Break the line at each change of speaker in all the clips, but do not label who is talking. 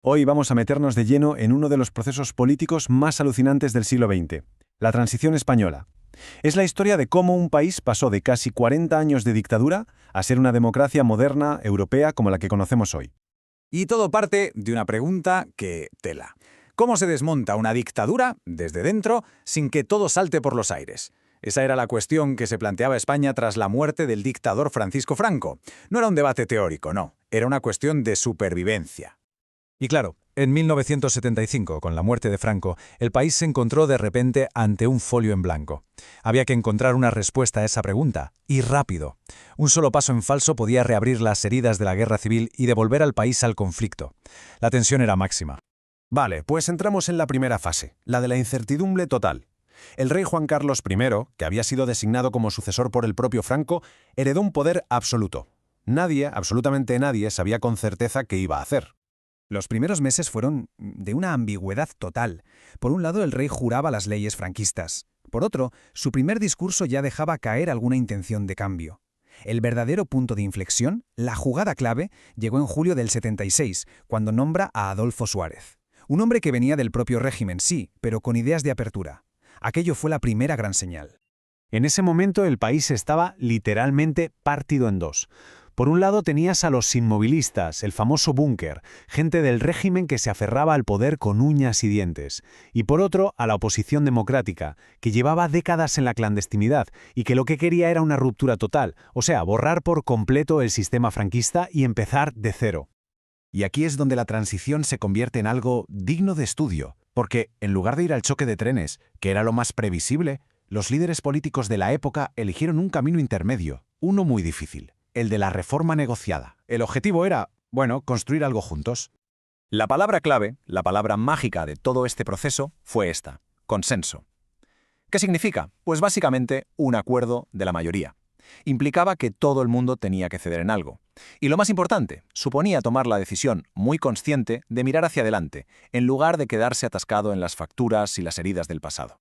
Hoy vamos a meternos de lleno en uno de los procesos políticos más alucinantes del siglo XX, la Transición Española. Es la historia de cómo un país pasó de casi 40 años de dictadura a ser una democracia moderna, europea, como la que conocemos hoy.
Y todo parte de una pregunta que tela. ¿Cómo se desmonta una dictadura desde dentro sin que todo salte por los aires? Esa era la cuestión que se planteaba España tras la muerte del dictador Francisco Franco. No era un debate teórico, no. Era una cuestión de supervivencia.
Y claro, en 1975, con la muerte de Franco, el país se encontró de repente ante un folio en blanco. Había que encontrar una respuesta a esa pregunta, y rápido. Un solo paso en falso podía reabrir las heridas de la guerra civil y devolver al país al conflicto. La tensión era máxima.
Vale, pues entramos en la primera fase, la de la incertidumbre total. El rey Juan Carlos I, que había sido designado como sucesor por el propio Franco, heredó un poder absoluto. Nadie, absolutamente nadie, sabía con certeza qué iba a hacer.
Los primeros meses fueron de una ambigüedad total. Por un lado, el rey juraba las leyes franquistas. Por otro, su primer discurso ya dejaba caer alguna intención de cambio. El verdadero punto de inflexión, la jugada clave, llegó en julio del 76, cuando nombra a Adolfo Suárez. Un hombre que venía del propio régimen, sí, pero con ideas de apertura. Aquello fue la primera gran señal.
En ese momento el país estaba literalmente partido en dos. Por un lado tenías a los inmovilistas, el famoso búnker, gente del régimen que se aferraba al poder con uñas y dientes. Y por otro, a la oposición democrática, que llevaba décadas en la clandestinidad y que lo que quería era una ruptura total, o sea, borrar por completo el sistema franquista y empezar de cero.
Y aquí es donde la transición se convierte en algo digno de estudio, porque en lugar de ir al choque de trenes, que era lo más previsible, los líderes políticos de la época eligieron un camino intermedio, uno muy difícil. El de la reforma negociada. El objetivo era, construir algo juntos.
La palabra clave, la palabra mágica de todo este proceso, fue esta: consenso. ¿Qué significa? Pues básicamente un acuerdo de la mayoría. Implicaba que todo el mundo tenía que ceder en algo. Y lo más importante, suponía tomar la decisión muy consciente de mirar hacia adelante, en lugar de quedarse atascado en las facturas y las heridas del pasado.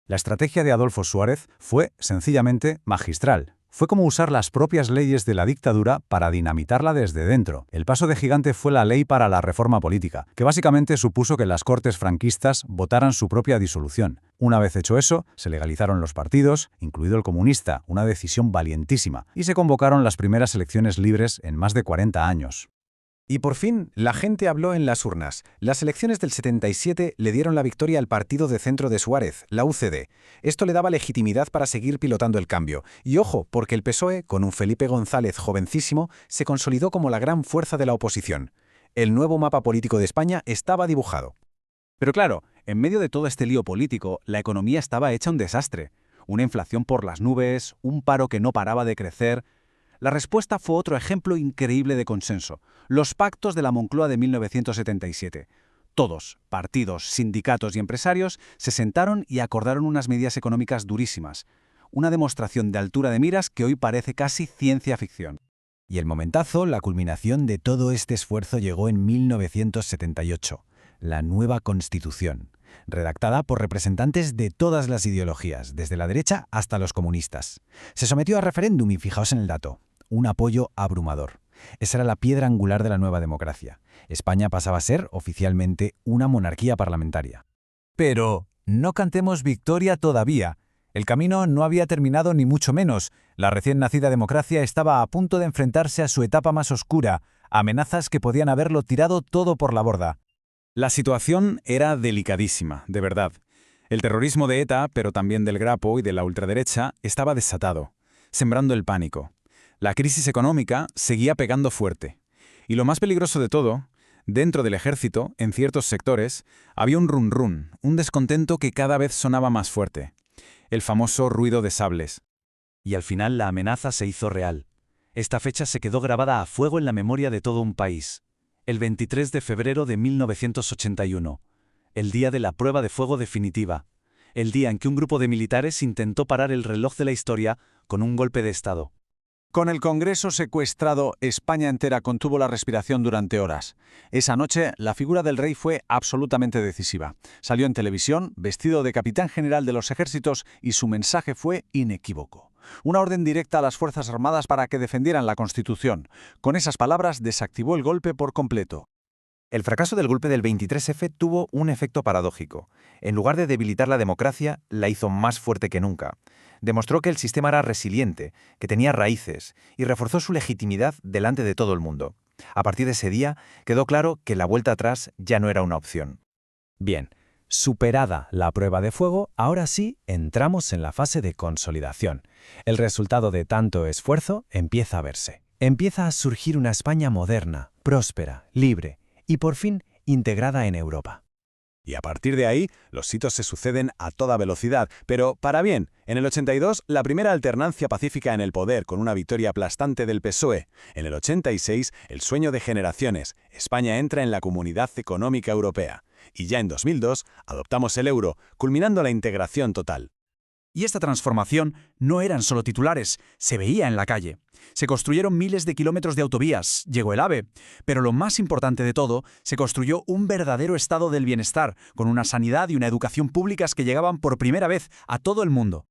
La estrategia de Adolfo Suárez fue, sencillamente, magistral. Fue como usar las propias leyes de la dictadura para dinamitarla desde dentro. El paso de gigante fue la Ley para la Reforma Política, que básicamente supuso que las Cortes franquistas votaran su propia disolución. Una vez hecho eso, se legalizaron los partidos, incluido el comunista, una decisión valientísima, y se convocaron las primeras elecciones libres en más de 40 años.
Y por fin, la gente habló en las urnas. Las elecciones del 77 le dieron la victoria al partido de centro de Suárez, la UCD. Esto le daba legitimidad para seguir pilotando el cambio. Y ojo, porque el PSOE, con un Felipe González jovencísimo, se consolidó como la gran fuerza de la oposición. El nuevo mapa político de España estaba dibujado.
Pero claro, en medio de todo este lío político, la economía estaba hecha un desastre. Una inflación por las nubes, un paro que no paraba de crecer. La respuesta fue otro ejemplo increíble de consenso: los pactos de la Moncloa de 1977. Todos, partidos, sindicatos y empresarios, se sentaron y acordaron unas medidas económicas durísimas. Una demostración de altura de miras que hoy parece casi ciencia ficción.
Y el momentazo, la culminación de todo este esfuerzo llegó en 1978, la nueva Constitución, redactada por representantes de todas las ideologías, desde la derecha hasta los comunistas. Se sometió a referéndum y fijaos en el dato: un apoyo abrumador. Esa era la piedra angular de la nueva democracia. España pasaba a ser, oficialmente, una monarquía parlamentaria.
Pero no cantemos victoria todavía. El camino no había terminado ni mucho menos. La recién nacida democracia estaba a punto de enfrentarse a su etapa más oscura, amenazas que podían haberlo tirado todo por la borda.
La situación era delicadísima, de verdad. El terrorismo de ETA, pero también del Grapo y de la ultraderecha, estaba desatado, sembrando el pánico. La crisis económica seguía pegando fuerte. Y lo más peligroso de todo, dentro del ejército, en ciertos sectores, había un run-run, un descontento que cada vez sonaba más fuerte. El famoso ruido de sables.
Y al final la amenaza se hizo real. Esta fecha se quedó grabada a fuego en la memoria de todo un país. El 23 de febrero de 1981, el día de la prueba de fuego definitiva, el día en que un grupo de militares intentó parar el reloj de la historia con un golpe de Estado.
Con el Congreso secuestrado, España entera contuvo la respiración durante horas. Esa noche, la figura del rey fue absolutamente decisiva. Salió en televisión, vestido de capitán general de los ejércitos, y su mensaje fue inequívoco. Una orden directa a las Fuerzas Armadas para que defendieran la Constitución. Con esas palabras desactivó el golpe por completo.
El fracaso del golpe del 23F tuvo un efecto paradójico. En lugar de debilitar la democracia, la hizo más fuerte que nunca. Demostró que el sistema era resiliente, que tenía raíces, y reforzó su legitimidad delante de todo el mundo. A partir de ese día, quedó claro que la vuelta atrás ya no era una opción.
Bien, superada la prueba de fuego, ahora sí entramos en la fase de consolidación. El resultado de tanto esfuerzo empieza a verse. Empieza a surgir una España moderna, próspera, libre y por fin integrada en Europa.
Y a partir de ahí, los hitos se suceden a toda velocidad, pero para bien. En el 82, la primera alternancia pacífica en el poder, con una victoria aplastante del PSOE. En el 86, el sueño de generaciones. España entra en la Comunidad Económica Europea. Y ya en 2002, adoptamos el euro, culminando la integración total.
Y esta transformación no eran solo titulares, se veía en la calle. Se construyeron miles de kilómetros de autovías, llegó el AVE, pero lo más importante de todo, se construyó un verdadero estado del bienestar, con una sanidad y una educación públicas que llegaban por primera vez a todo el mundo.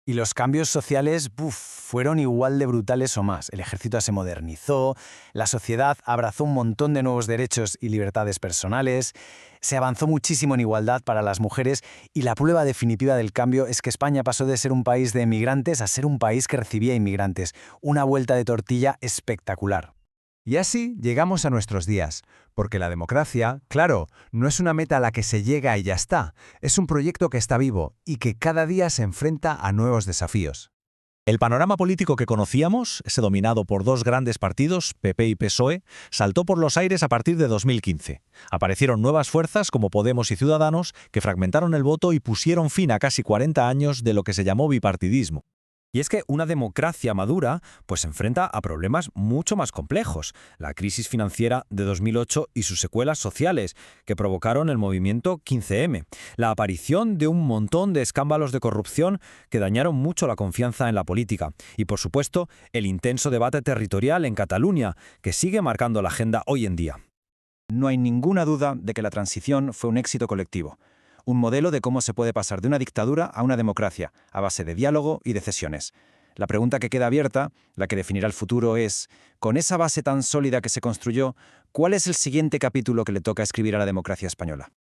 Y los cambios sociales, fueron igual de brutales o más. El ejército se modernizó, la sociedad abrazó un montón de nuevos derechos y libertades personales, se avanzó muchísimo en igualdad para las mujeres y la prueba definitiva del cambio es que España pasó de ser un país de emigrantes a ser un país que recibía inmigrantes. Una vuelta de tortilla espectacular.
Y así llegamos a nuestros días, porque la democracia, claro, no es una meta a la que se llega y ya está, es un proyecto que está vivo y que cada día se enfrenta a nuevos desafíos.
El panorama político que conocíamos, ese dominado por dos grandes partidos, PP y PSOE, saltó por los aires a partir de 2015. Aparecieron nuevas fuerzas como Podemos y Ciudadanos que fragmentaron el voto y pusieron fin a casi 40 años de lo que se llamó bipartidismo.
Y es que una democracia madura pues se enfrenta a problemas mucho más complejos. La crisis financiera de 2008 y sus secuelas sociales, que provocaron el movimiento 15M. La aparición de un montón de escándalos de corrupción que dañaron mucho la confianza en la política. Y por supuesto, el intenso debate territorial en Cataluña, que sigue marcando la agenda hoy en día.
No hay ninguna duda de que la transición fue un éxito colectivo. Un modelo de cómo se puede pasar de una dictadura a una democracia, a base de diálogo y de cesiones. La pregunta que queda abierta, la que definirá el futuro, es, con esa base tan sólida que se construyó, ¿cuál es el siguiente capítulo que le toca escribir a la democracia española?